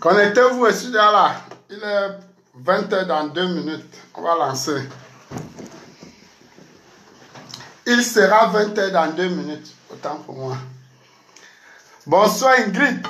Connectez-vous ici là. Il est 20h dans 2 minutes. On va lancer. Il sera 20h dans 2 minutes. Autant pour moi. Bonsoir Ingrid.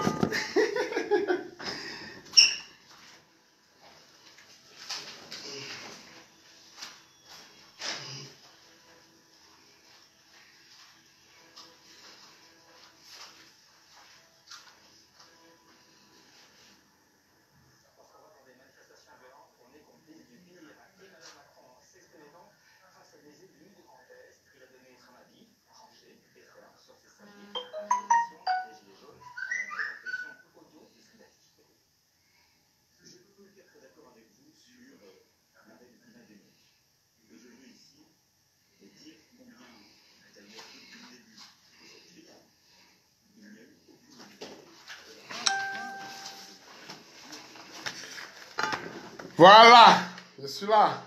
Voilà, je suis là.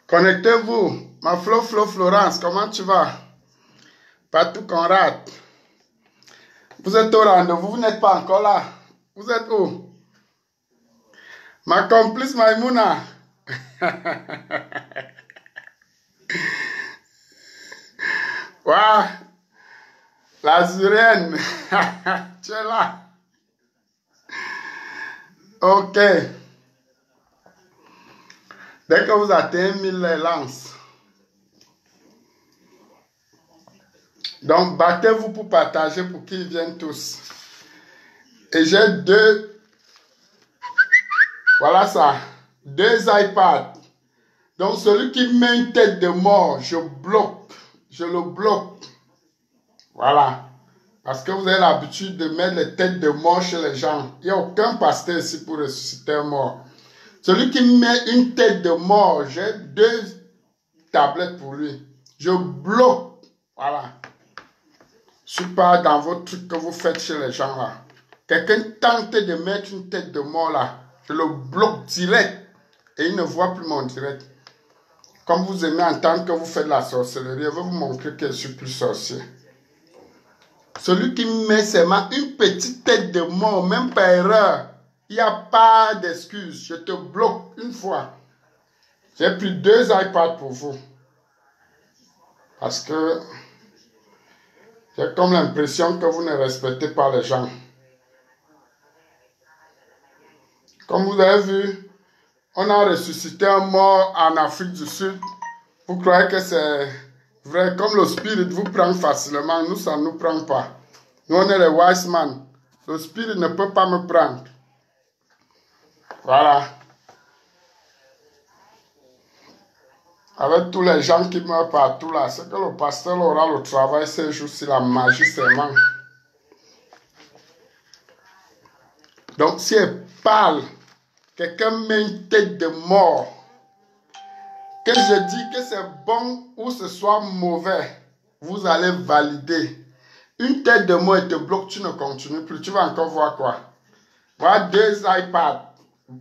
Connectez-vous. Ma Flo Florence, comment tu vas? Patou Conrad. Vous êtes au rendez-vous, vous n'êtes pas encore là. Vous êtes où? Ma complice Maïmouna. Waouh, l'Azurienne. Tu es là. Ok. Dès que vous atteignez 1000 lances. Donc, battez-vous pour partager pour qu'ils viennent tous. Et j'ai 2. Voilà ça. 2 iPads. Donc, celui qui met une tête de mort, je bloque. Je le bloque. Voilà. Parce que vous avez l'habitude de mettre les têtes de mort chez les gens. Il n'y a aucun pasteur ici pour ressusciter un mort. Celui qui met une tête de mort, j'ai 2 tablettes pour lui. Je bloque. Voilà. Je ne suis pas dans vos trucs que vous faites chez les gens là. Quelqu'un tente de mettre une tête de mort là. Je le bloque direct. Et il ne voit plus mon direct. Comme vous aimez entendre que vous faites la sorcellerie, je vais vous montrer que je suis plus sorcier. Celui qui met seulement une petite tête de mort, même par erreur, il n'y a pas d'excuse. Je te bloque une fois. J'ai pris 2 iPads pour vous. Parce que j'ai comme l'impression que vous ne respectez pas les gens. Comme vous avez vu, on a ressuscité un mort en Afrique du Sud. Vous croyez que c'est vrai? Comme le spirit vous prend facilement, nous, ça ne nous prend pas. Nous, on est les wise men. Le spirit ne peut pas me prendre. Voilà. Avec tous les gens qui meurent partout là, c'est que le pasteur aura le travail ces jours-ci, la magie seulement. Donc, si elle parle, quelqu'un met une tête de mort, que je dis que c'est bon ou ce soit mauvais, vous allez valider. Une tête de mort, elle te bloque, tu ne continues plus. Tu vas encore voir quoi? Voilà 2 iPads,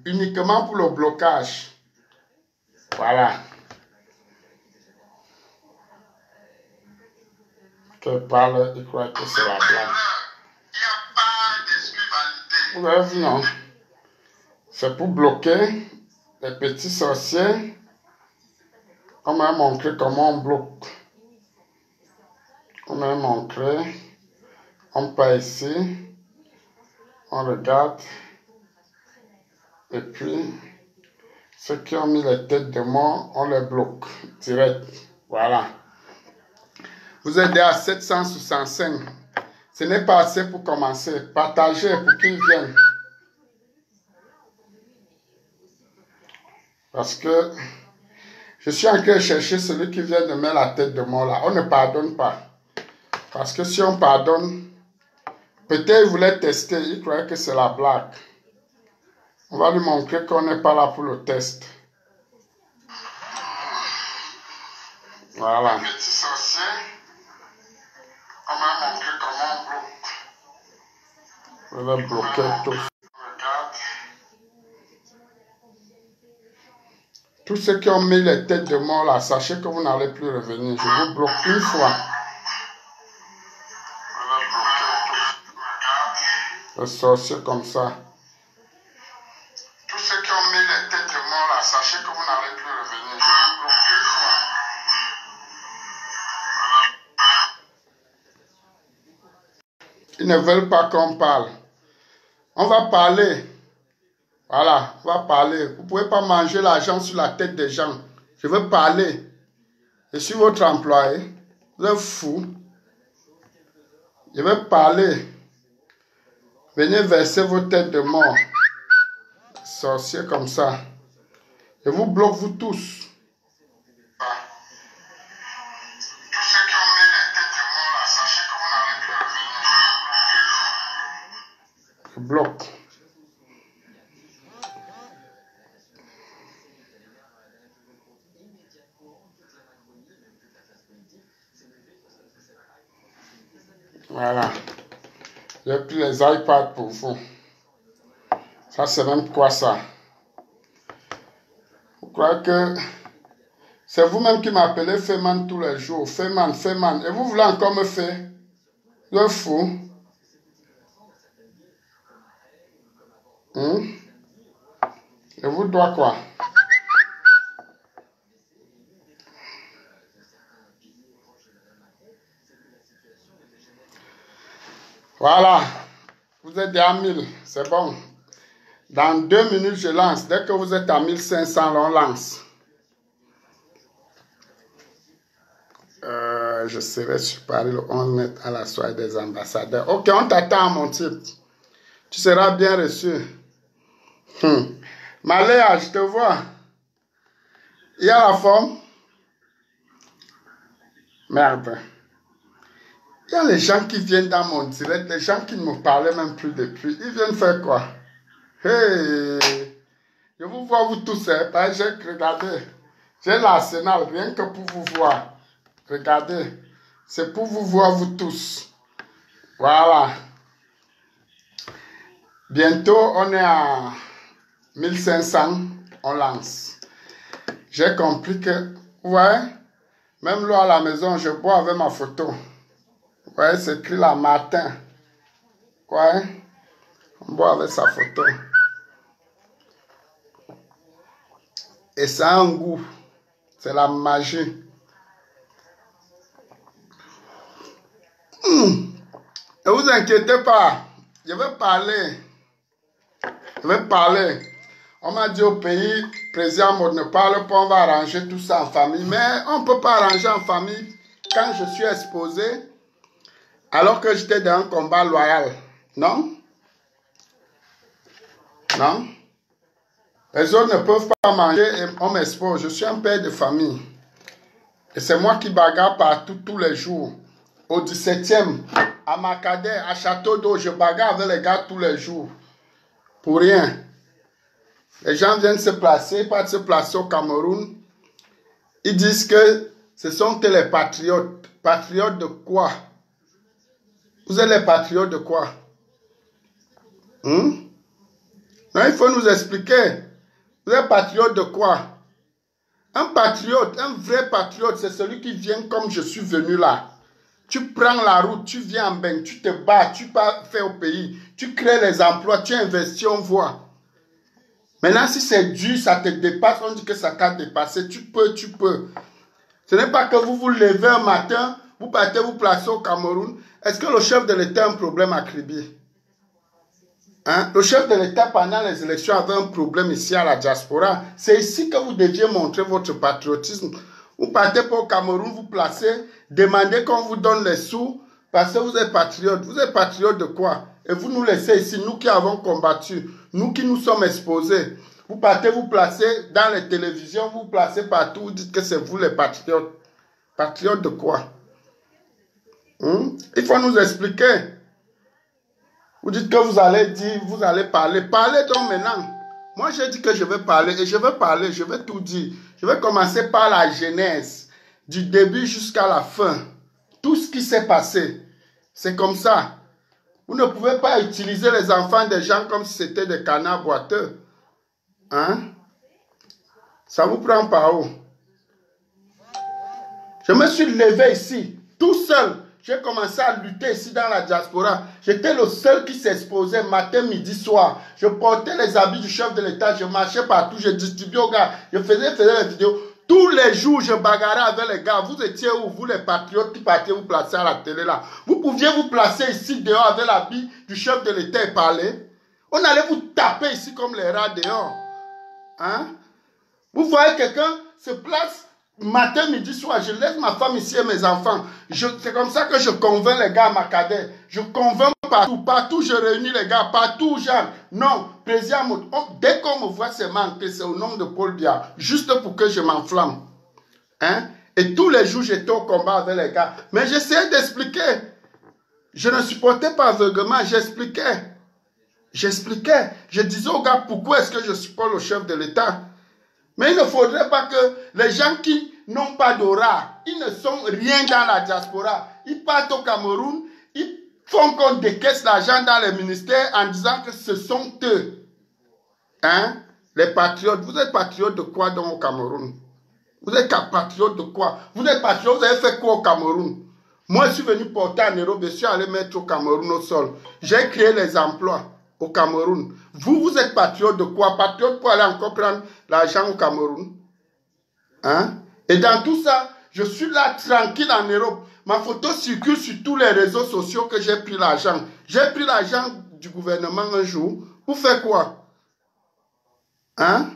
uniquement pour le blocage. Voilà. Que parle, il croit que c'est la blague. Vous avez vu, non? C'est pour bloquer les petits sorciers. On m'a montré comment on bloque. On m'a montré. On part ici. On regarde. Et puis, ceux qui ont mis les têtes de mort, on les bloque direct. Voilà. Vous êtes à 765. Ce n'est pas assez pour commencer. Partagez pour qu'ils viennent. Parce que je suis en train de chercher celui qui vient de mettre la tête de mort là. On ne pardonne pas. Parce que si on pardonne, peut-être il voulait tester. Il croyait que c'est la blague. On va lui montrer qu'on n'est pas là pour le test. Voilà. Petit sorcier, on m'a montré comment Je vais bloquer tous. Tous ceux qui ont mis les têtes de mort là, sachez que vous n'allez plus revenir. Je vous bloque une fois. Le sorcier comme ça. Tous ceux qui ont mis les têtes de mort là, sachez que vous n'allez plus revenir. Je vous bloque une fois. Ils ne veulent pas qu'on parle. On va parler. Voilà, on va parler. Vous ne pouvez pas manger l'argent sur la tête des gens. Je veux parler. Je suis votre employé. Vous êtes fou. Je veux parler. Venez verser vos têtes de mort. Sorciers comme ça. Je vous bloque vous tous. Tous ceux qui ont mis les têtes de mort là, sachez que vous n'allez plus revenir. Je bloque. Voilà. J'ai pris les iPads pour vous. Ça, c'est même quoi ça? Vous croyez que c'est vous-même qui m'appelez Feman tous les jours? Feman, Feman. Et vous voulez encore me faire? Vous êtes fou. Et vous dois quoi? Voilà. Vous êtes à 1000. C'est bon. Dans 2 minutes, je lance. Dès que vous êtes à 1500, on lance. Je serai sur Paris le 11 mai à la soirée des ambassadeurs. Ok, on t'attend, mon type. Tu seras bien reçu. Maléa, je te vois. Il y a la forme. Merde. Il y a les gens qui viennent dans mon direct, les gens qui ne me parlaient même plus depuis. Ils viennent faire quoi? Hey! Je vous vois vous tous, hein, parce que regardez. J'ai l'arsenal rien que pour vous voir. Regardez. C'est pour vous voir vous tous. Voilà. Bientôt, on est à 1500. On lance. J'ai compris que, ouais, même là à la maison, je bois avec ma photo. Ouais, c'est écrit là, Martin. Ouais, on boit avec sa photo. Et ça a un goût. C'est la magie. Ne vous inquiétez pas. Je vais parler. Je vais parler. On m'a dit au pays, président Maud ne parle pas, on va arranger tout ça en famille. Mais on ne peut pas arranger en famille quand je suis exposé, alors que j'étais dans un combat loyal. Non? Non? Les autres ne peuvent pas manger et on m'expose. Je suis un père de famille. Et c'est moi qui bagarre partout tous les jours. Au 17e, à Macadet, à Château d'Eau, je bagarre avec les gars tous les jours. Pour rien. Les gens viennent se placer, pas se placer au Cameroun. Ils disent que ce sont les patriotes. Patriotes de quoi? Vous êtes les patriotes de quoi? Non, il faut nous expliquer. Vous êtes patriote de quoi? Un patriote, un vrai patriote, c'est celui qui vient comme je suis venu là. Tu prends la route, tu viens en bain, tu te bats, tu pars faire au pays, tu crées les emplois, tu investis, on voit. Maintenant, si c'est dur, ça te dépasse, on dit que ça t'a dépassé, tu peux, tu peux. Ce n'est pas que vous vous levez un matin, vous partez vous placer au Cameroun. Est-ce que le chef de l'État a un problème à Kribi? Hein? Le chef de l'État, pendant les élections, avait un problème ici à la diaspora. C'est ici que vous deviez montrer votre patriotisme. Vous partez pour le Cameroun, vous placez, demandez qu'on vous donne les sous, parce que vous êtes patriote. Vous êtes patriote de quoi? Et vous nous laissez ici, nous qui avons combattu, nous qui nous sommes exposés. Vous partez vous placer dans les télévisions, vous placez partout, vous dites que c'est vous les patriotes. Patriotes de quoi? Il faut nous expliquer. Vous dites que vous allez dire, vous allez parler. Parlez donc maintenant. Moi, j'ai dit que je vais parler et je vais parler, je vais tout dire. Je vais commencer par la genèse, du début jusqu'à la fin. Tout ce qui s'est passé, c'est comme ça. Vous ne pouvez pas utiliser les enfants des gens comme si c'était des canards boiteux. Hein? Ça vous prend par où? Je me suis levé ici, tout seul. J'ai commencé à lutter ici dans la diaspora. J'étais le seul qui s'exposait matin, midi, soir. Je portais les habits du chef de l'État. Je marchais partout. Je distribuais aux gars. Je faisais les vidéos. Tous les jours, je bagarrais avec les gars. Vous étiez où? Vous, les patriotes qui partiez vous placer à la télé là. Vous pouviez vous placer ici dehors avec l'habit du chef de l'État et parler. On allait vous taper ici comme les rats dehors. Hein? Vous voyez quelqu'un se place matin, midi, soir. Je laisse ma femme ici et mes enfants. C'est comme ça que je convainc les gars à Makadè. Je convainc partout. Partout, je réunis les gars. Partout, genre. Non, président, dès qu'on me voit, c'est manqué. C'est au nom de Paul Biya. Juste pour que je m'enflamme. Hein? Et tous les jours, j'étais au combat avec les gars. Mais j'essayais d'expliquer. Je ne supportais pas aveuglement. J'expliquais. J'expliquais. Je disais aux gars, pourquoi est-ce que je supporte le chef de l'État? Mais il ne faudrait pas que les gens qui n'ont pas d'aura, ils ne sont rien dans la diaspora. Ils partent au Cameroun, ils font qu'on décaisse l'argent dans les ministères en disant que ce sont eux. Hein? Les patriotes. Vous êtes patriotes de quoi dans au Cameroun? Vous êtes patriotes de quoi? Vous êtes patriotes, vous avez fait quoi au Cameroun? Moi, je suis venu porter à Nairobi, je suis allé mettre au Cameroun au sol. J'ai créé les emplois au Cameroun. Vous êtes patriote de quoi? Patriote pour aller encore prendre l'argent au Cameroun. Hein? Et dans tout ça, je suis là tranquille en Europe. Ma photo circule sur tous les réseaux sociaux que j'ai pris l'argent. J'ai pris l'argent du gouvernement un jour. Pour faire quoi? Hein?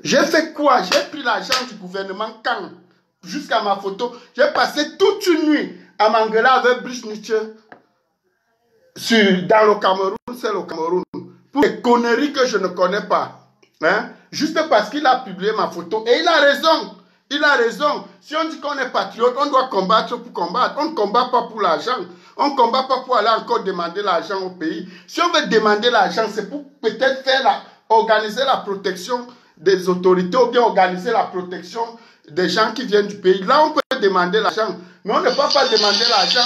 J'ai fait quoi? J'ai pris l'argent du gouvernement quand? Jusqu'à ma photo. J'ai passé toute une nuit à m'engueuler avec Brice Nietzsche. Dans le Cameroun, c'est le Cameroun. Pour des conneries que je ne connais pas. Hein? Juste parce qu'il a publié ma photo. Et il a raison. Il a raison. Si on dit qu'on est patriote, on doit combattre pour combattre. On ne combat pas pour l'argent. On ne combat pas pour aller encore demander l'argent au pays. Si on veut demander l'argent, c'est pour peut-être organiser la protection des autorités ou bien organiser la protection des gens qui viennent du pays. Là, on peut demander l'argent. Mais on ne peut pas demander l'argent.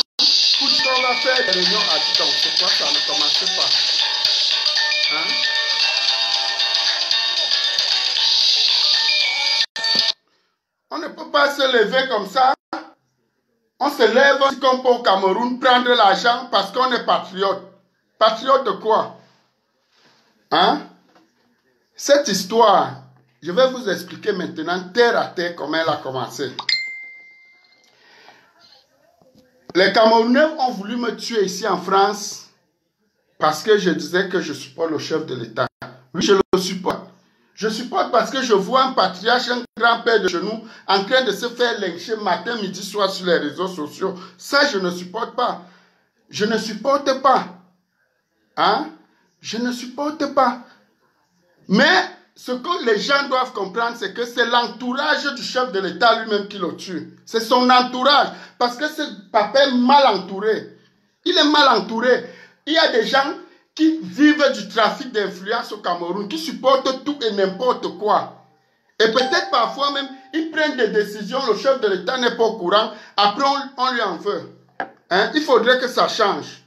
Pour ce qu'on va faire des réunions à distance, c'est quoi ça? Ne commencez pas. Hein? On ne peut pas se lever comme ça. On se lève comme pour au Cameroun, prendre l'argent parce qu'on est patriote. Patriote de quoi? Hein? Cette histoire, je vais vous expliquer maintenant terre à terre comment elle a commencé. Les Camerounais ont voulu me tuer ici en France parce que je disais que je supporte le chef de l'État. Oui, je le supporte. Je supporte parce que je vois un patriarche, un grand-père de chez nous, en train de se faire lyncher matin, midi, soir sur les réseaux sociaux. Ça, je ne supporte pas. Je ne supporte pas. Hein? Je ne supporte pas. Mais ce que les gens doivent comprendre, c'est que c'est l'entourage du chef de l'État lui-même qui le tue. C'est son entourage. Parce que ce papa est mal entouré. Il est mal entouré. Il y a des gens qui vivent du trafic d'influence au Cameroun, qui supportent tout et n'importe quoi. Et peut-être parfois même, ils prennent des décisions, le chef de l'État n'est pas au courant, après on lui en veut. Hein? Il faudrait que ça change.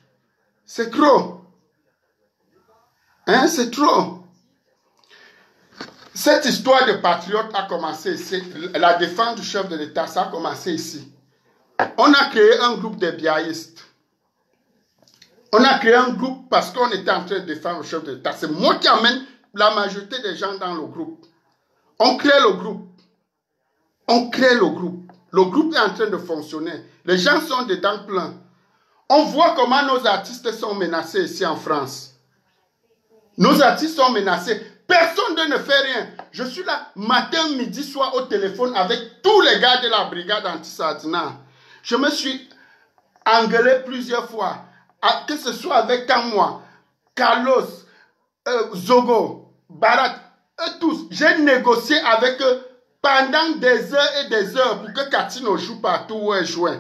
C'est trop. Hein? C'est trop. Cette histoire de patriote a commencé ici. La défense du chef de l'État, ça a commencé ici. On a créé un groupe de biaïstes. On a créé un groupe parce qu'on était en train de défendre le chef de l'État. C'est moi qui amène la majorité des gens dans le groupe. On crée le groupe. On crée le groupe. Le groupe est en train de fonctionner. Les gens sont dedans plein. On voit comment nos artistes sont menacés ici en France. Nos artistes sont menacés. Personne ne fait rien. Je suis là matin, midi, soir au téléphone avec tous les gars de la brigade anti-Sardina. Je me suis engueulé plusieurs fois. Que ce soit avec Kamwa, Carlos, Zogo, Barat, eux tous. J'ai négocié avec eux pendant des heures et des heures pour que Katino joue partout où elle jouait.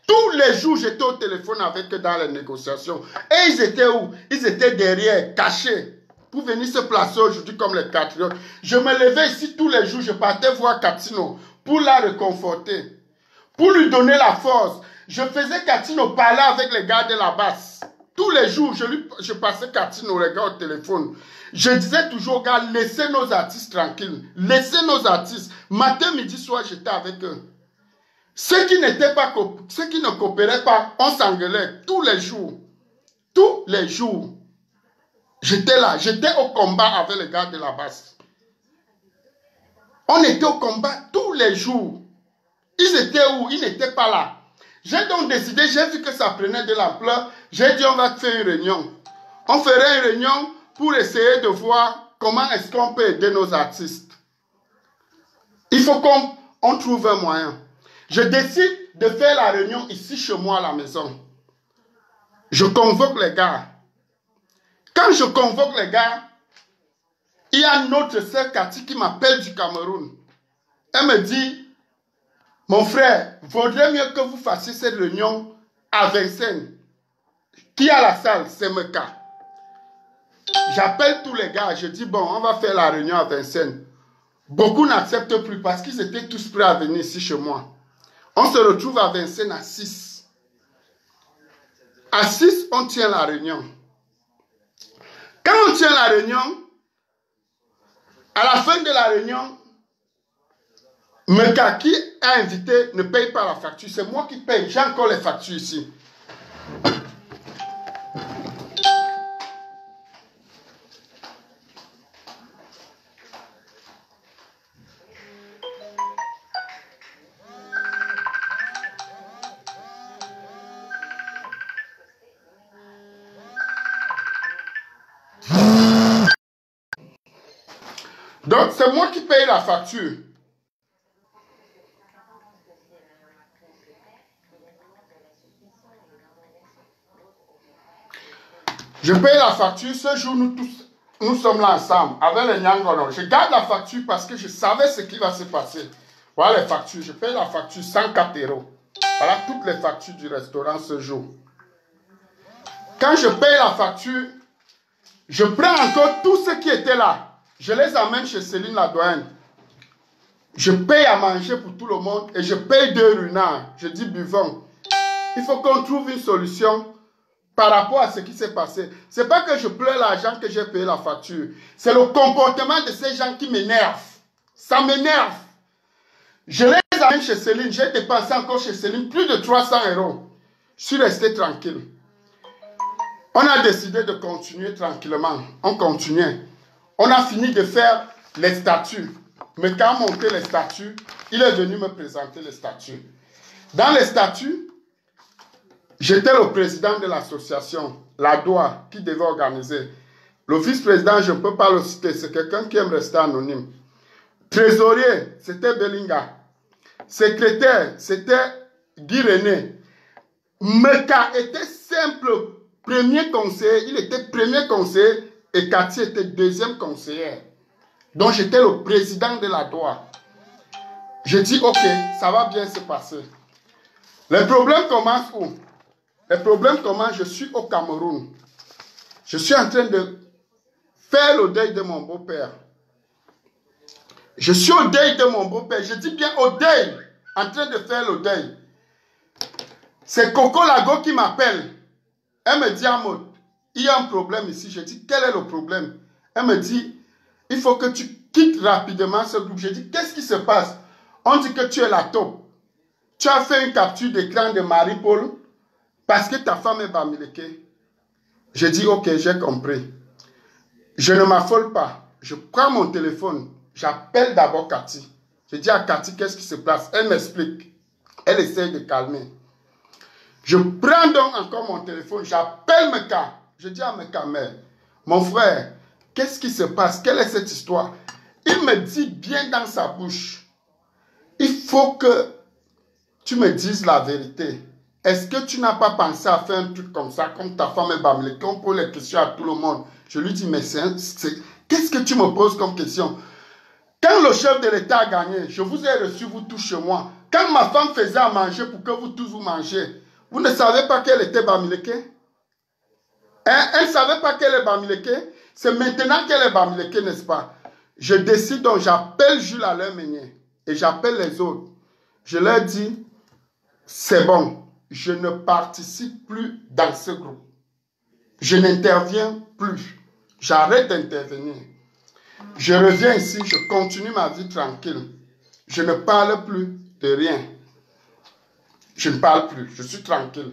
Tous les jours, j'étais au téléphone avec eux dans les négociations. Et ils étaient où? Ils étaient derrière, cachés. Pour venir se placer aujourd'hui comme les patriotes. Je me levais ici tous les jours, je partais voir Katino pour la réconforter, pour lui donner la force. Je faisais Catino parler avec les gars de la basse. Tous les jours, je passais Catino, les gars, au téléphone. Je disais toujours aux gars, laissez nos artistes tranquilles. Laissez nos artistes. Matin, midi, soir, j'étais avec eux. Ceux qui ne coopéraient pas, on s'engueulait tous les jours. Tous les jours. J'étais là. J'étais au combat avec les gars de la basse. On était au combat tous les jours. Ils étaient où? Ils n'étaient pas là. J'ai donc décidé, j'ai vu que ça prenait de l'ampleur. J'ai dit, on va faire une réunion. On ferait une réunion pour essayer de voir comment est-ce qu'on peut aider nos artistes. Il faut qu'on trouve un moyen. Je décide de faire la réunion ici chez moi à la maison. Je convoque les gars. Quand je convoque les gars, il y a notre sœur Cathy qui m'appelle du Cameroun. Elle me dit, mon frère, vaudrait mieux que vous fassiez cette réunion à Vincennes. Qui a la salle? C'est Meka. J'appelle tous les gars, je dis, bon, on va faire la réunion à Vincennes. Beaucoup n'acceptent plus parce qu'ils étaient tous prêts à venir ici chez moi. On se retrouve à Vincennes à 6. À 6, on tient la réunion. Quand on tient la réunion, à la fin de la réunion, Meka qui a invité ne paye pas la facture. C'est moi qui paye. J'ai encore les factures ici. Donc, c'est moi qui paye la facture. Je paye la facture. Ce jour, nous sommes là ensemble avec les Nyangono. Je garde la facture parce que je savais ce qui va se passer. Voilà les factures. Je paye la facture 104 €. Voilà toutes les factures du restaurant ce jour. Quand je paye la facture, je prends encore tous ceux qui étaient là. Je les amène chez Céline la doyenne. Je paye à manger pour tout le monde et je paye 2 renards. Je dis buvons. Il faut qu'on trouve une solution par rapport à ce qui s'est passé. Ce n'est pas que je pleure l'argent que j'ai payé la facture. C'est le comportement de ces gens qui m'énerve. Ça m'énerve. Je les amène chez Céline. J'ai dépensé encore chez Céline plus de 300 €. Je suis resté tranquille. On a décidé de continuer tranquillement. On continuait. On a fini de faire les statuts. Mais quand on montait les statuts, il est venu me présenter les statuts. Dans les statuts, j'étais le président de l'association, la DOA, qui devait organiser. Le vice-président, je ne peux pas le citer, c'est quelqu'un qui aime rester anonyme. Trésorier, c'était Belinga. Secrétaire, c'était Guy René. Meka était simple premier conseiller, il était premier conseiller et Cathy était deuxième conseillère. Donc j'étais le président de la DOA. J'ai dit ok, ça va bien se passer. Les problèmes commencent où? Les problèmes commencent, je suis au Cameroun. Je suis en train de faire le deuil de mon beau-père. Je suis au deuil de mon beau-père. Je dis bien au deuil, en train de faire le deuil. C'est Coco Lago qui m'appelle. Elle me dit, Amod, il y a un problème ici. Je dis, quel est le problème? Elle me dit, il faut que tu quittes rapidement ce groupe. Je dis, qu'est-ce qui se passe? On dit que tu es la taupe. Tu as fait une capture d'écran de Marie-Paul parce que ta femme est Bamileke. Je dis, ok, j'ai compris. Je ne m'affole pas. Je prends mon téléphone. J'appelle d'abord Cathy. Je dis à Cathy, qu'est-ce qui se passe? Elle m'explique. Elle essaie de calmer. Je prends donc encore mon téléphone. J'appelle Meka. Je dis à Meka, mais mon frère, qu'est-ce qui se passe? Quelle est cette histoire? Il me dit bien dans sa bouche. Il faut que tu me dises la vérité. Est-ce que tu n'as pas pensé à faire un truc comme ça, comme ta femme est Bamileke, on pose les questions à tout le monde? Je lui dis, mais qu'est-ce que tu me poses comme question? Quand le chef de l'État a gagné, je vous ai reçu, vous tous chez moi. Quand ma femme faisait à manger pour que vous tous vous mangez, vous ne savez pas qu'elle était Bamileke? Hein? Elle ne savait pas qu'elle est Bamileke? C'est maintenant qu'elle est Bamileke, n'est-ce pas? Je décide donc, j'appelle Jules Alain Meunier et j'appelle les autres. Je leur dis, c'est bon. je ne participe plus dans ce groupe. Je n'interviens plus. J'arrête d'intervenir. Je reviens ici, je continue ma vie tranquille. Je ne parle plus de rien. Je ne parle plus, je suis tranquille.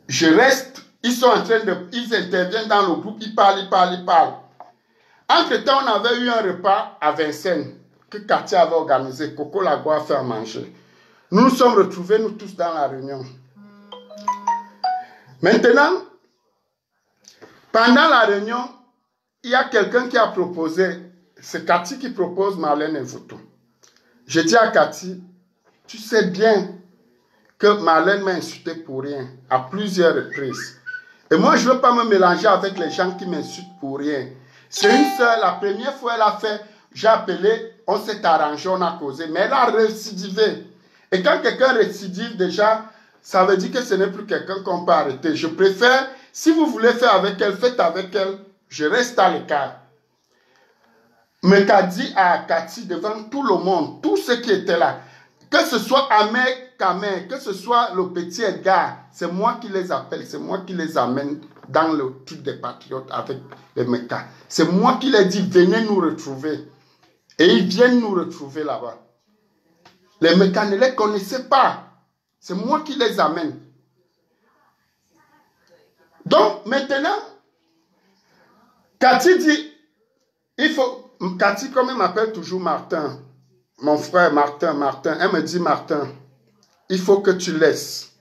Je reste, ils interviennent dans le groupe, ils parlent. Entre-temps, on avait eu un repas à Vincennes que Katia avait organisé. Coco Lago a fait à manger. Nous nous sommes retrouvés, nous tous, dans la réunion. Maintenant, pendant la réunion, il y a quelqu'un qui a proposé, c'est Cathy qui propose Marlène Mvuto. J'ai dit à Cathy, tu sais bien que Marlène m'a insulté pour rien, à plusieurs reprises. Et moi, je ne veux pas me mélanger avec les gens qui m'insultent pour rien. C'est une seule, la première fois, elle a fait, j'ai appelé, on s'est arrangé, on a causé, mais elle a récidivé. Et quand quelqu'un récidive déjà, ça veut dire que ce n'est plus quelqu'un qu'on peut arrêter. Je préfère, si vous voulez faire avec elle, faites avec elle, je reste à l'écart. Mais qu'a dit à Cathy devant tout le monde, tous ceux qui étaient là, que ce soit Ahmed Kamer, que ce soit le petit Edgar, c'est moi qui les appelle, c'est moi qui les amène dans le truc des patriotes avec les mécas. C'est moi qui les dis, venez nous retrouver. Et ils viennent nous retrouver là-bas. Les mécas ne les connaissaient pas. C'est moi qui les amène. Donc, maintenant, Cathy dit, il faut... Cathy, comme elle m'appelle toujours Martin, mon frère Martin, elle me dit, Martin, il faut que tu laisses.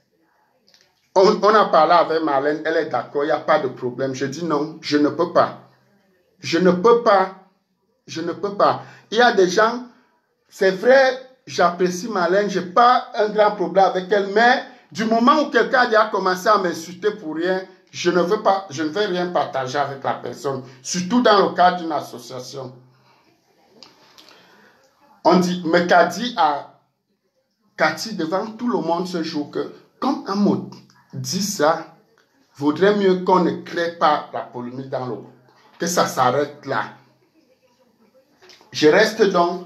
On a parlé avec Marlène, elle est d'accord, il n'y a pas de problème. Je dis non, je ne peux pas. Je ne peux pas. Je ne peux pas. Il y a des gens, c'est vrai, j'apprécie Marlène, je n'ai pas un grand problème avec elle, mais du moment où quelqu'un a commencé à m'insulter pour rien, je ne veux rien partager avec la personne, surtout dans le cadre d'une association. On dit, mais qu'a dit à Cathy devant tout le monde ce jour que, comme Amoud dit ça, vaudrait mieux qu'on ne crée pas la polémique dans le groupe, que ça s'arrête là. Je reste donc,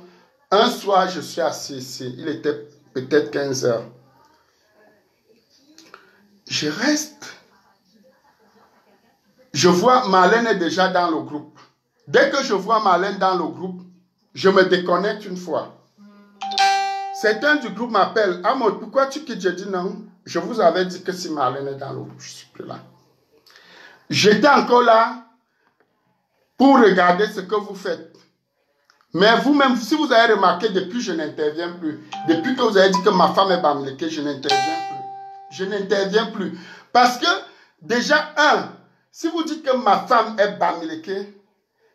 un soir je suis assis ici, il était peut-être 15 heures. Je reste, je vois Marlène est déjà dans le groupe. Dès que je vois Marlène dans le groupe, je me déconnecte une fois. Certains du groupe m'appellent, Amoud, pourquoi tu quittes? Je dis non, je vous avais dit que si Marlène est dans le groupe, je ne suis plus là. J'étais encore là pour regarder ce que vous faites. Mais vous-même, si vous avez remarqué, depuis je n'interviens plus. Depuis que vous avez dit que ma femme est bamileke, je n'interviens plus. Je n'interviens plus. Parce que, déjà, si vous dites que ma femme est bamileke,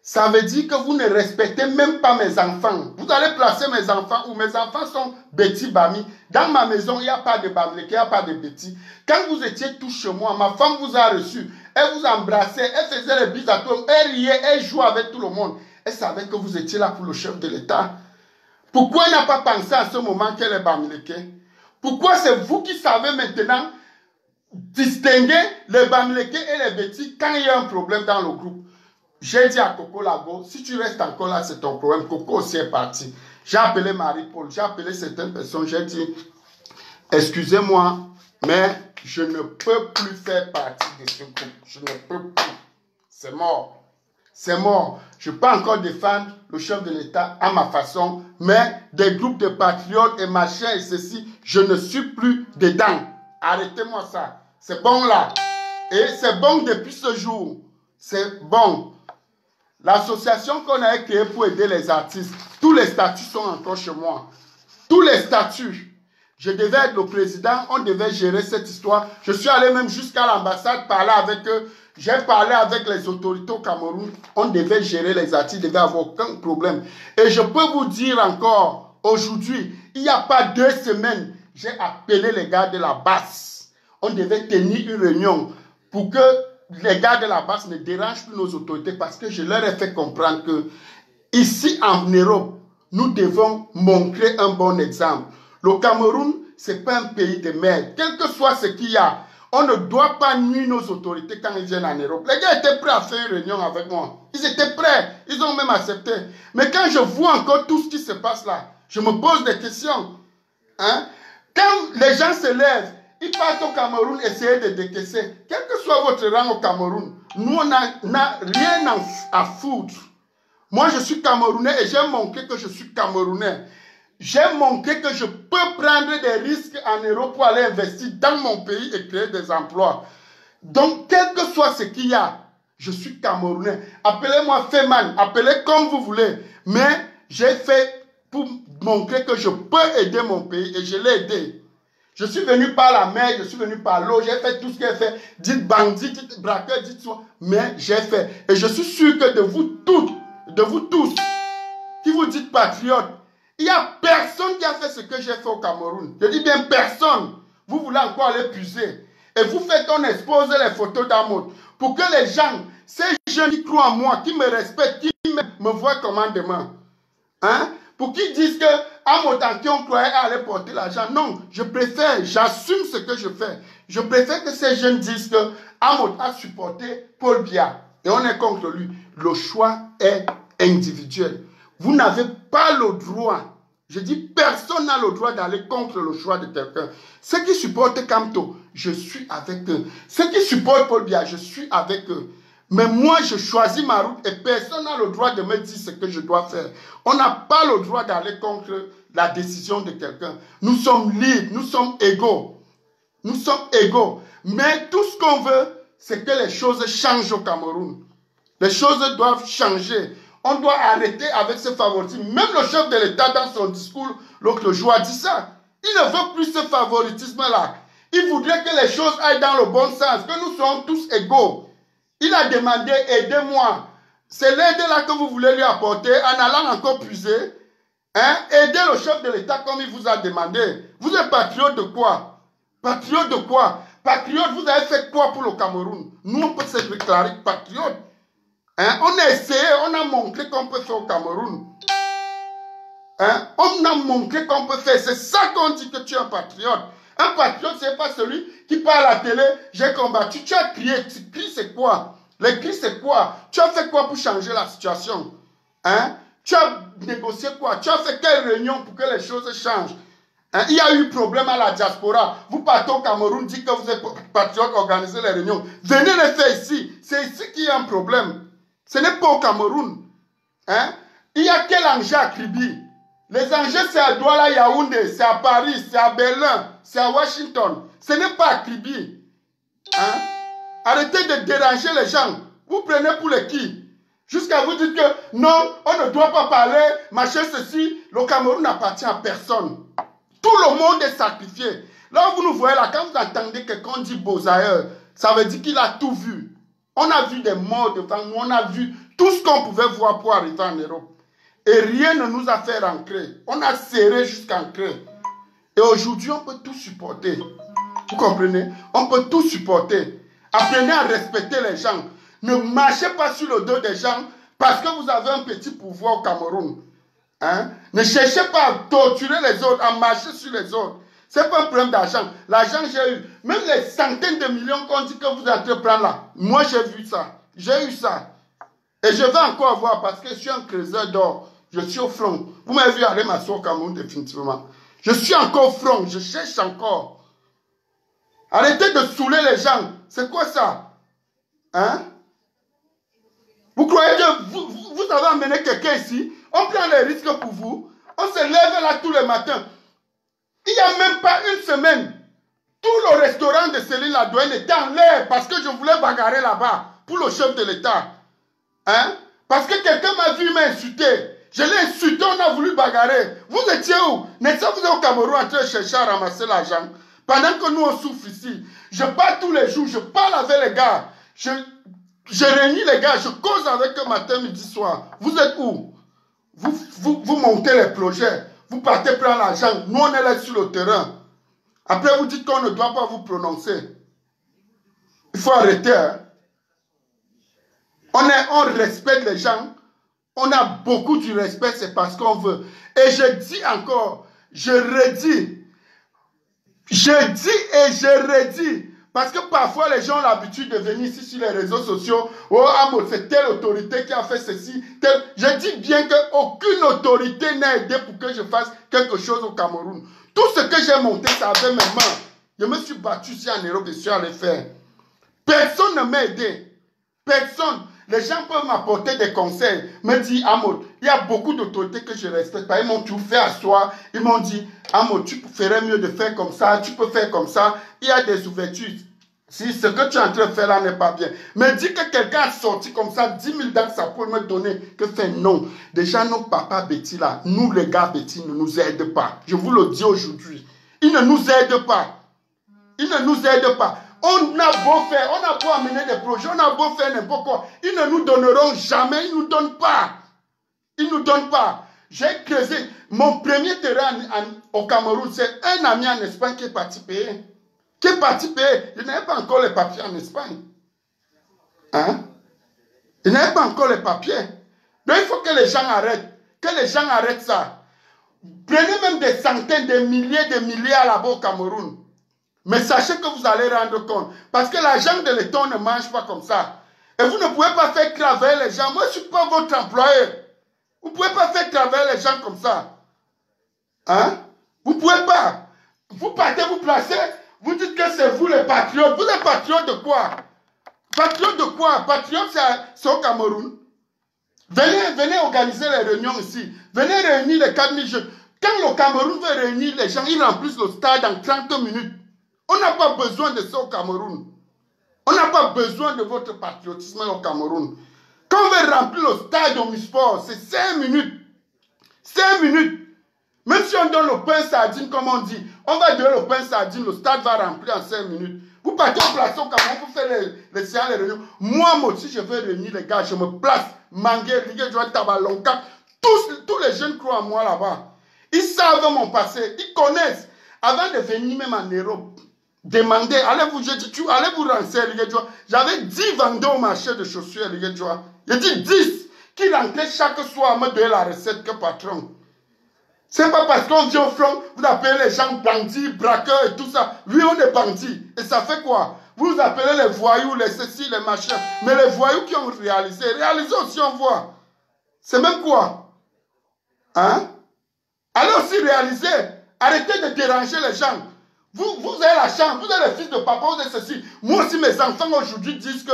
ça veut dire que vous ne respectez même pas mes enfants. Vous allez placer mes enfants où mes enfants sont Betty Bami. Dans ma maison, il n'y a pas de bamileke, il n'y a pas de Betty. Quand vous étiez tous chez moi, ma femme vous a reçu. Elle vous embrassait, elle faisait les bises à tout le monde, elle riait, elle jouait avec tout le monde. Elle savait que vous étiez là pour le chef de l'État. Pourquoi elle n'a pas pensé à ce moment qu'elle est bamileke? Pourquoi c'est vous qui savez maintenant distinguer les bamileke et les Betty quand il y a un problème dans le groupe? J'ai dit à Coco Lago, si tu restes encore là, c'est ton problème. Coco aussi est parti. J'ai appelé Marie-Paul, j'ai appelé certaines personnes, j'ai dit, excusez-moi, mais je ne peux plus faire partie de ce groupe. Je ne peux plus. C'est mort. C'est mort. Je peux encore défendre le chef de l'État à ma façon, mais des groupes de patriotes et machin et ceci, je ne suis plus dedans. Arrêtez-moi ça. C'est bon là. Et c'est bon depuis ce jour. C'est bon. L'association qu'on a créée pour aider les artistes, tous les statuts sont encore chez moi. Tous les statuts. Je devais être le président, on devait gérer cette histoire. Je suis allé même jusqu'à l'ambassade parler avec eux. J'ai parlé avec les autorités au Cameroun. On devait gérer les artistes, il ne devait avoir aucun problème. Et je peux vous dire encore, aujourd'hui, il n'y a pas 2 semaines, j'ai appelé les gars de la base. On devait tenir une réunion pour que les gars de la base ne dérangent plus nos autorités parce que je leur ai fait comprendre que ici en Europe, nous devons montrer un bon exemple. Le Cameroun, ce n'est pas un pays de merde. Quel que soit ce qu'il y a, on ne doit pas nuire nos autorités quand ils viennent en Europe. Les gars étaient prêts à faire une réunion avec moi. Ils étaient prêts. Ils ont même accepté. Mais quand je vois encore tout ce qui se passe là, je me pose des questions. Hein? Quand les gens se lèvent, Ils partent au Cameroun, essayer de décaisser. Quel que soit votre rang au Cameroun, nous, on n'a rien à foutre. Moi, je suis Camerounais et j'ai montré que je suis Camerounais. J'ai montré que je peux prendre des risques en Europe pour aller investir dans mon pays et créer des emplois. Donc, quel que soit ce qu'il y a, je suis Camerounais. Appelez-moi Feman, appelez comme vous voulez. Mais j'ai fait pour montrer que je peux aider mon pays et je l'ai aidé. Je suis venu par la mer, je suis venu par l'eau, j'ai fait tout ce qu'il a fait. Dites bandit, dites braqueur, dites soit. Mais j'ai fait. Et je suis sûr que de vous tous, qui vous dites patriotes, il n'y a personne qui a fait ce que j'ai fait au Cameroun. Je dis bien personne. Vous voulez encore aller puiser. Et vous faites, on expose les photos d'Amod. Pour que les gens, ces jeunes qui croient en moi, qui me respectent, qui me voient commandement, hein, pour qu'ils disent que Amod en qui on croyait aller porter l'argent. Non, je préfère, j'assume ce que je fais. Je préfère que ces jeunes disent que Amod a supporté Paul Biya. Et on est contre lui. Le choix est individuel. Vous n'avez pas le droit, je dis personne n'a le droit d'aller contre le choix de quelqu'un. Ceux qui supportent Kamto, je suis avec eux. Ceux qui supportent Paul Biya, je suis avec eux. Mais moi, je choisis ma route et personne n'a le droit de me dire ce que je dois faire. On n'a pas le droit d'aller contre la décision de quelqu'un. Nous sommes libres, nous sommes égaux. Nous sommes égaux. Mais tout ce qu'on veut, c'est que les choses changent au Cameroun. Les choses doivent changer. On doit arrêter avec ce favoritisme. Même le chef de l'État, dans son discours, l'autre jour, a dit ça. Il ne veut plus ce favoritisme-là. Il voudrait que les choses aillent dans le bon sens, que nous soyons tous égaux. Il a demandé, aidez-moi. C'est l'aide-là que vous voulez lui apporter en allant encore puiser. Hein? Aidez le chef de l'État comme il vous a demandé. Vous êtes patriote de quoi? Patriote de quoi? Patriote, vous avez fait quoi pour le Cameroun? Nous, on peut se déclarer patriote. Hein? On a essayé, on a montré qu'on peut faire au Cameroun. Hein? On a montré qu'on peut faire. C'est ça qu'on dit que tu es un patriote. Un patriote, ce n'est pas celui qui parle à la télé, j'ai combattu. Tu as crié. Tu cries, c'est quoi? Les cris, c'est quoi? Tu as fait quoi pour changer la situation? Hein? Tu as négocié quoi? Tu as fait quelle réunion pour que les choses changent? Hein? Il y a eu problème à la diaspora. Vous partez au Cameroun, dites que vous êtes patriote, organisez les réunions. Venez les faire ici. C'est ici qu'il y a un problème. Ce n'est pas au Cameroun. Hein? Il y a quel enjeu à Kribi? Les enjeux, c'est à Douala, Yaoundé, c'est à Paris, c'est à Berlin, c'est à Washington. Ce n'est pas à Kribi. Hein? Arrêtez de déranger les gens. Vous prenez pour les qui? Jusqu'à vous dire que non, on ne doit pas parler, machin, ceci. Le Cameroun n'appartient à personne. Tout le monde est sacrifié. Là où vous nous voyez là, quand vous entendez quelqu'un dire Bozaïeur, ça veut dire qu'il a tout vu. On a vu des morts devant nous, on a vu tout ce qu'on pouvait voir pour arriver en Europe. Et rien ne nous a fait rentrer. On a serré jusqu'en creux. Et aujourd'hui, on peut tout supporter. Vous comprenez? On peut tout supporter. Apprenez à respecter les gens. Ne marchez pas sur le dos des gens parce que vous avez un petit pouvoir au Cameroun. Hein? Ne cherchez pas à torturer les autres, à marcher sur les autres. Ce n'est pas un problème d'argent. L'argent, j'ai eu. Même les centaines de millions qu'on dit que vous êtes en train de prendre là. Moi, j'ai vu ça. J'ai eu ça. Et je vais encore avoir parce que je suis un creuseur d'or. Je suis au front. Vous m'avez vu aller m'asseoir au Cameroun définitivement. Je suis encore au front. Je cherche encore. Arrêtez de saouler les gens. C'est quoi ça? Hein? Vous croyez que vous avez amené quelqu'un ici? On prend les risques pour vous. On se lève là tous les matins. Il n'y a même pas une semaine. Tout le restaurant de Céline Ladouane était en l'air parce que je voulais bagarrer là-bas pour le chef de l'État. Hein? Parce que quelqu'un m'a vu m'insulter. Je l'ai insulté, on a voulu bagarrer. Vous étiez où? N'est-ce pas vous êtes au Cameroun en train de chercher à ramasser l'argent? Pendant que nous on souffre ici. Je pars tous les jours, je parle avec les gars. Je réunis les gars, je cause avec eux matin, midi, soir. Vous êtes où? Vous montez les projets. Vous partez prendre l'argent. Nous on est là sur le terrain. Après vous dites qu'on ne doit pas vous prononcer. Il faut arrêter. Hein? On respecte les gens. On a beaucoup du respect, c'est parce qu'on veut. Et je dis encore, je redis. Je dis et je redis. Parce que parfois, les gens ont l'habitude de venir ici sur les réseaux sociaux. Oh, Amod, c'est telle autorité qui a fait ceci. Je dis bien qu'aucune autorité n'a aidé pour que je fasse quelque chose au Cameroun. Tout ce que j'ai monté, c'est avec mes mains. Je me suis battu ici en Europe et je suis allé faire. Personne ne m'a aidé. Personne. Les gens peuvent m'apporter des conseils. Me dire, Amod, il y a beaucoup d'autorités que je respecte pas. Ils m'ont tout fait asseoir. Ils m'ont dit, Amod, tu ferais mieux de faire comme ça. Tu peux faire comme ça. Il y a des ouvertures. Si ce que tu es en train de faire là n'est pas bien. Mais dis que quelqu'un a sorti comme ça 10 000 dans sa poche me donner. Que fait non. Déjà, nos papas Betty là, nous les gars Betty ne nous aident pas. Je vous le dis aujourd'hui. Ils ne nous aident pas. Ils ne nous aident pas. On a beau faire, on a beau amener des projets, on a beau faire n'importe quoi. Ils ne nous donneront jamais, ils ne nous donnent pas. Ils ne nous donnent pas. J'ai creusé. Mon premier terrain au Cameroun, c'est un ami en Espagne qui est parti payer. Qui est parti payer. Il n'avait pas encore les papiers en Espagne. Hein? Il n'avait pas encore les papiers. Donc il faut que les gens arrêtent. Que les gens arrêtent ça. Prenez même des centaines, des milliers là-bas au Cameroun. Mais sachez que vous allez rendre compte. Parce que l'argent de l'État ne mange pas comme ça. Et vous ne pouvez pas faire travailler les gens. Moi, je ne suis pas votre employeur. Vous ne pouvez pas faire travailler les gens comme ça. Hein? Vous ne pouvez pas. Vous partez, vous placez. Vous dites que c'est vous les patriotes. Vous êtes patriotes de quoi? Patriotes de quoi? Patriotes, c'est au Cameroun. Venez organiser les réunions ici. Venez réunir les 4000 jeunes. Quand le Cameroun veut réunir les gens, ils remplissent le stade en 30 minutes. On n'a pas besoin de ça au Cameroun. On n'a pas besoin de votre patriotisme au Cameroun. Quand on veut remplir le stade Omnisport, c'est 5 minutes. 5 minutes. Même si on donne le pain sardine, comme on dit, on va donner le pain sardine, le stade va remplir en 5 minutes. Vous partez en place au Cameroun pour faire les séances, les réunions. Moi, si je veux réunir les gars, je me place. Mangué, Liguejoa, Tabalonka. Tous les jeunes croient en moi là-bas. Ils savent mon passé. Ils connaissent. Avant de venir même en Europe, demandez, allez-vous renseigner, j'avais 10 vendeurs au marché de chaussures, j'ai dit 10 qui rentraient chaque soir me donner la recette que patron. C'est pas parce qu'on vient au front, vous appelez les gens bandits, braqueurs et tout ça. Oui, on est bandits. Et ça fait quoi? Vous appelez les voyous, les ceci, les machins. Mais les voyous qui ont réalisé aussi on voit. C'est même quoi? Hein? Allez aussi réaliser. Arrêtez de déranger les gens. Vous avez la chance, vous êtes les fils de papa, vous êtes ceci. Moi aussi, mes enfants aujourd'hui disent que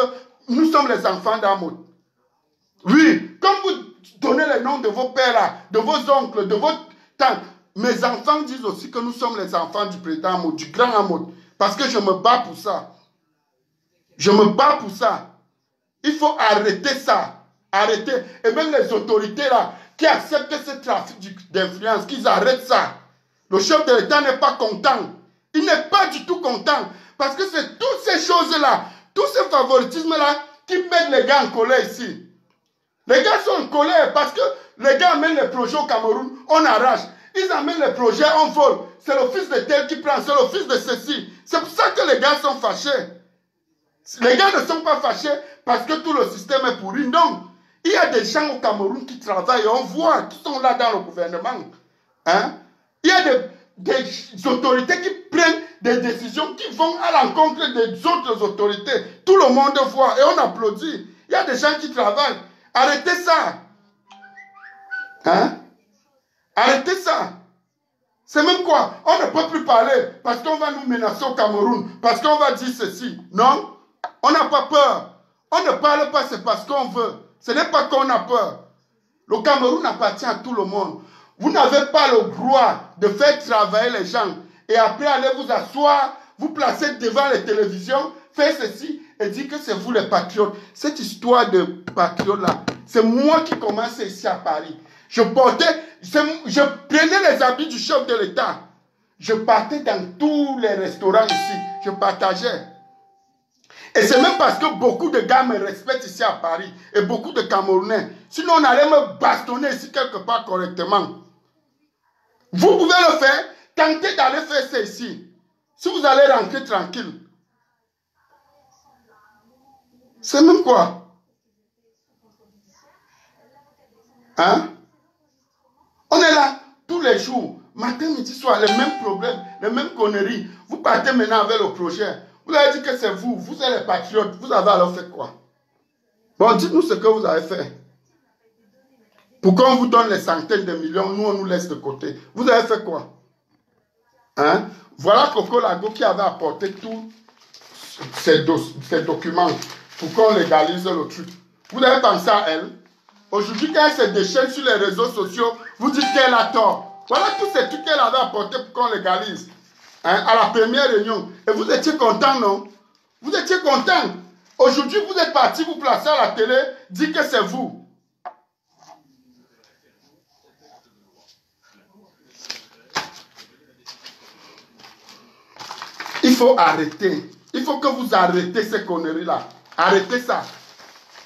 nous sommes les enfants d'Amod. Oui, comme vous donnez les noms de vos pères là, de vos oncles, de vos tantes, mes enfants disent aussi que nous sommes les enfants du président Amod, du grand Amod. Parce que je me bats pour ça. Je me bats pour ça. Il faut arrêter ça. Arrêter. Et même les autorités là, qui acceptent ce trafic d'influence, qu'ils arrêtent ça. Le chef de l'État n'est pas content. Il n'est pas du tout content. Parce que c'est toutes ces choses-là, tous ces favoritismes-là qui mettent les gars en colère ici. Les gars sont en colère parce que les gars amènent les projets au Cameroun, on arrache. Ils amènent les projets, on vole. C'est le fils de tel qui prend, c'est le fils de ceci. C'est pour ça que les gars sont fâchés. Les gars ne sont pas fâchés parce que tout le système est pourri. Non. Il y a des gens au Cameroun qui travaillent, on voit, qui sont là dans le gouvernement. Hein? Il y a des autorités qui prennent des décisions qui vont à l'encontre des autres autorités. Tout le monde voit et on applaudit. Il y a des gens qui travaillent. Arrêtez ça. Hein? Arrêtez ça. C'est même quoi? On ne peut plus parler parce qu'on va nous menacer au Cameroun, parce qu'on va dire ceci. Non? On n'a pas peur. On ne parle pas, c'est parce qu'on veut. Ce n'est pas qu'on a peur. Le Cameroun appartient à tout le monde. Vous n'avez pas le droit de faire travailler les gens et après aller vous asseoir, vous placer devant les télévisions, faire ceci et dire que c'est vous les patriotes. Cette histoire de patriotes-là, c'est moi qui commençais ici à Paris. Je prenais les habits du chef de l'État. Je partais dans tous les restaurants ici. Je partageais. Et c'est même parce que beaucoup de gars me respectent ici à Paris. Et beaucoup de Camerounais. Sinon, on allait me bastonner ici quelque part correctement. Vous pouvez le faire. Tentez d'aller faire ça ici. Si vous allez rentrer tranquille. C'est même quoi? Hein? On est là tous les jours. Matin, midi, soir, les mêmes problèmes, les mêmes conneries. Vous partez maintenant avec le projet. Vous avez dit que c'est vous. Vous êtes les patriotes. Vous avez alors fait quoi? Bon, dites-nous ce que vous avez fait. Pourquoi on vous donne les centaines de millions, nous on nous laisse de côté? Vous avez fait quoi? Hein? Voilà Coco Lago qui avait apporté tous ces documents pour qu'on légalise le truc. Vous avez pensé à elle? Aujourd'hui, quand elle se déchaîne sur les réseaux sociaux, vous dites qu'elle a tort. Voilà tous ces trucs qu'elle avait apportés pour qu'on légalise. Hein, à la première réunion. Et vous étiez content, non? Vous étiez content. Aujourd'hui, vous êtes parti vous placer à la télé, dire que c'est vous. Il faut arrêter. Il faut que vous arrêtez ces conneries-là. Arrêtez ça.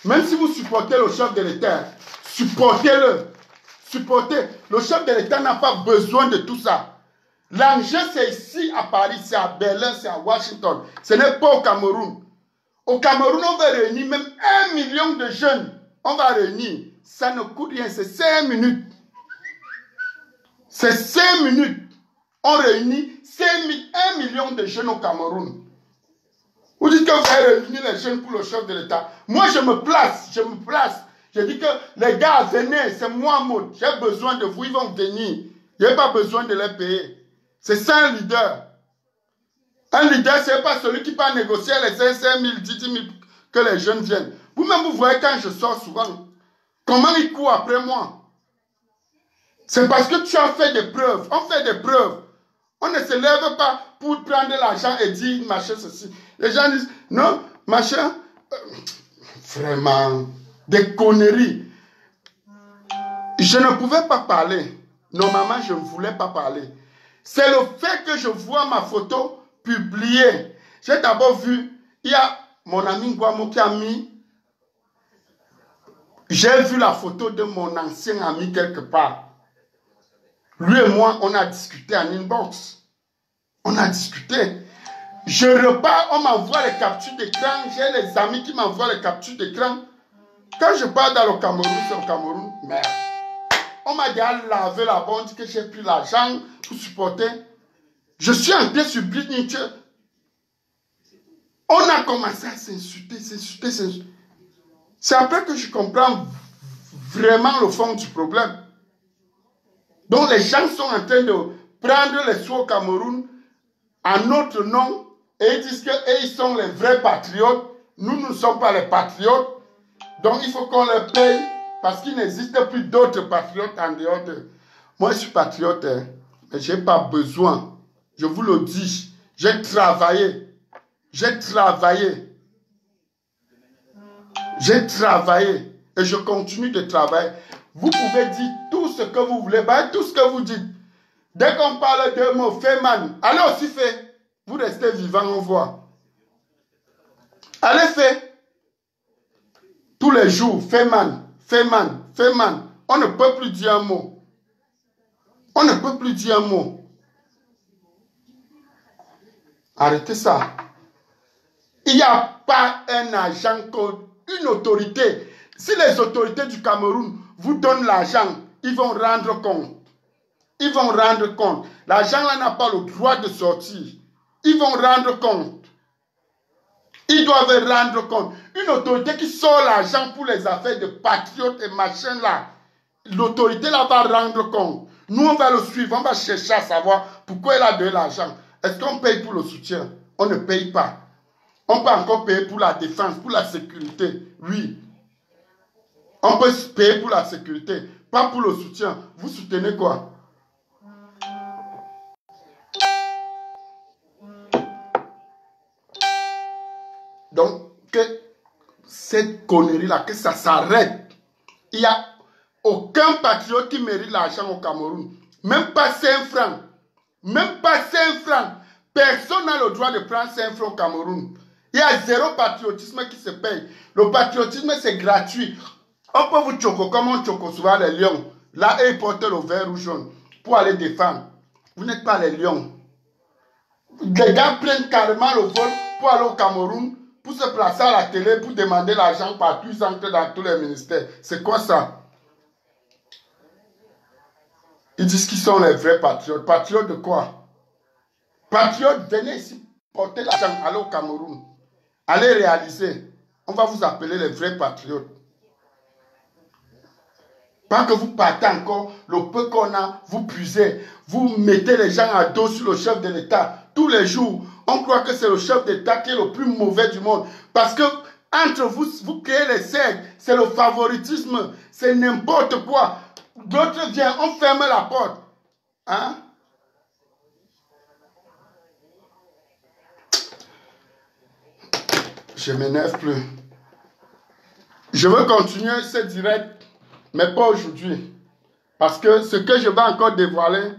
Même si vous supportez le chef de l'État, supportez-le. Supportez. Le chef de l'État n'a pas besoin de tout ça. L'enjeu, c'est ici à Paris, c'est à Berlin, c'est à Washington. Ce n'est pas au Cameroun. Au Cameroun, on va réunir même 1 million de jeunes. On va réunir. Ça ne coûte rien, c'est 5 minutes. C'est 5 minutes. On réunit 1 million de jeunes au Cameroun. Vous dites que vous allez réunir les jeunes pour le chef de l'État. Moi, je me place. Je dis que les gars, venez, c'est moi, Maud. J'ai besoin de vous, ils vont venir. Je n'ai pas besoin de les payer. C'est ça un leader. Un leader, ce n'est pas celui qui peut négocier les 5 000, 10 000 que les jeunes viennent. Vous-même, vous voyez quand je sors souvent, comment ils courent après moi. C'est parce que tu as fait des preuves. On fait des preuves. On ne se lève pas pour prendre l'argent et dire machin ceci. Les gens disent non, machin. Vraiment, des conneries. Je ne pouvais pas parler. Normalement, je ne voulais pas parler. C'est le fait que je vois ma photo publiée. J'ai d'abord vu, il y a mon ami Guamo qui a mis. J'ai vu la photo de mon ancien ami quelque part. Lui et moi, on a discuté en inbox. On a discuté. Je repars, on m'envoie les captures d'écran. J'ai les amis qui m'envoient les captures d'écran. Quand je pars dans le Cameroun, c'est au Cameroun, merde. On m'a déjà lavé la bande que j'ai pris l'argent pour supporter. Je suis entré sur Blitz. On a commencé à s'insulter. C'est après que je comprends vraiment le fond du problème. Donc les gens sont en train de prendre les sous au Cameroun en notre nom et ils disent qu'ils sont les vrais patriotes. Nous ne sommes pas les patriotes. Donc il faut qu'on les paye parce qu'il n'existe plus d'autres patriotes en dehors de... Moi je suis patriote, hein, mais je n'ai pas besoin. Je vous le dis. J'ai travaillé. J'ai travaillé. J'ai travaillé. Et je continue de travailler. Vous pouvez dire tout ce que vous voulez. Ben, tout ce que vous dites. Dès qu'on parle de mots, Feman, allez aussi faire. Vous restez vivant, on voit. Allez faire. Tous les jours, Feman. On ne peut plus dire un mot. On ne peut plus dire un mot. Arrêtez ça. Il n'y a pas un agent, une autorité. Si les autorités du Cameroun vous donnent l'argent, ils vont rendre compte. Ils vont rendre compte. L'argent là n'a pas le droit de sortir. Ils vont rendre compte. Ils doivent rendre compte. Une autorité qui sort l'argent pour les affaires de patriotes et machin là, l'autorité là va rendre compte. Nous on va le suivre, on va chercher à savoir pourquoi il a donné l'argent. Est-ce qu'on paye pour le soutien? On ne paye pas. On peut encore payer pour la défense, pour la sécurité. Oui. On peut payer pour la sécurité, pas pour le soutien. Vous soutenez quoi? Donc, que cette connerie-là, que ça s'arrête. Il n'y a aucun patriote qui mérite l'argent au Cameroun. Même pas 5 francs. Même pas 5 francs. Personne n'a le droit de prendre 5 francs au Cameroun. Il y a zéro patriotisme qui se paye. Le patriotisme, c'est gratuit. On peut vous choquer comme on choque souvent les lions. Là, ils portent le vert ou jaune pour aller défendre. Vous n'êtes pas les lions. Les gars prennent carrément le vol pour aller au Cameroun, pour se placer à la télé, pour demander l'argent partout, ils entrent dans tous les ministères. C'est quoi ça? Ils disent qu'ils sont les vrais patriotes. Patriotes de quoi? Patriotes, venez ici, portez l'argent, allez au Cameroun. Allez réaliser. On va vous appeler les vrais patriotes. Pas que vous partez encore, le peu qu'on a, vous puisez. Vous mettez les gens à dos sur le chef de l'État. Tous les jours, on croit que c'est le chef d'État qui est le plus mauvais du monde. Parce que entre vous, vous créez les cercles. C'est le favoritisme. C'est n'importe quoi. D'autres viennent, on ferme la porte. Hein? Je m'énerve plus. Je veux continuer ce direct, mais pas aujourd'hui. Parce que ce que je vais encore dévoiler,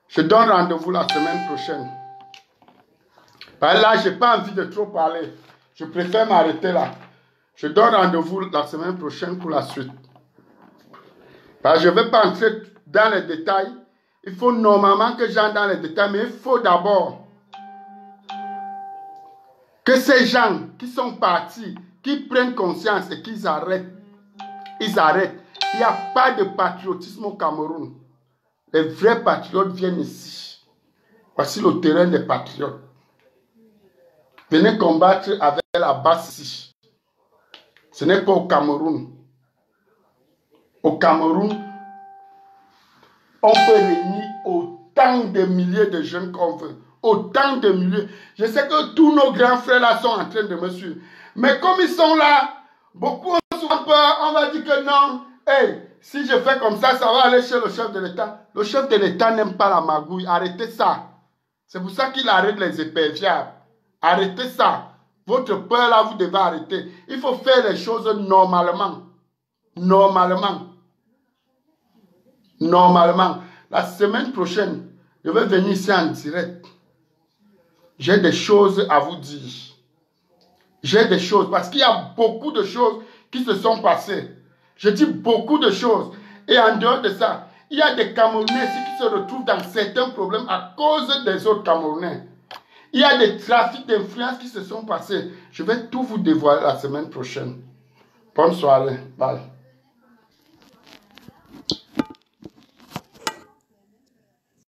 je donne rendez-vous la semaine prochaine. Par là, je n'ai pas envie de trop parler. Je préfère m'arrêter là. Je donne rendez-vous la semaine prochaine pour la suite. Parce que je ne vais pas entrer dans les détails. Il faut normalement que j'entre dans les détails, mais il faut d'abord que ces gens qui sont partis, qui prennent conscience et qu'ils arrêtent. Ils arrêtent. Il n'y a pas de patriotisme au Cameroun. Les vrais patriotes viennent ici. Voici le terrain des patriotes. Venez combattre avec la base ici. Ce n'est pas au Cameroun. Au Cameroun, on peut réunir autant de milliers de jeunes qu'on veut. Autant de milliers. Je sais que tous nos grands frères là sont en train de me suivre. Mais comme ils sont là, beaucoup ont souvent peur. On va dire que non. Hey, si je fais comme ça, ça va aller chez le chef de l'État. Le chef de l'État n'aime pas la magouille. Arrêtez ça. C'est pour ça qu'il arrête les éperviables. Arrêtez ça. Votre peur là, vous devez arrêter. Il faut faire les choses normalement. Normalement. Normalement. La semaine prochaine, je vais venir ici en direct. J'ai des choses à vous dire. J'ai des choses. Parce qu'il y a beaucoup de choses qui se sont passées. Je dis beaucoup de choses. Et en dehors de ça, il y a des Camerounais ici qui se retrouvent dans certains problèmes à cause des autres Camerounais. Il y a des trafics d'influence qui se sont passés. Je vais tout vous dévoiler la semaine prochaine. Bonne soirée. Bye.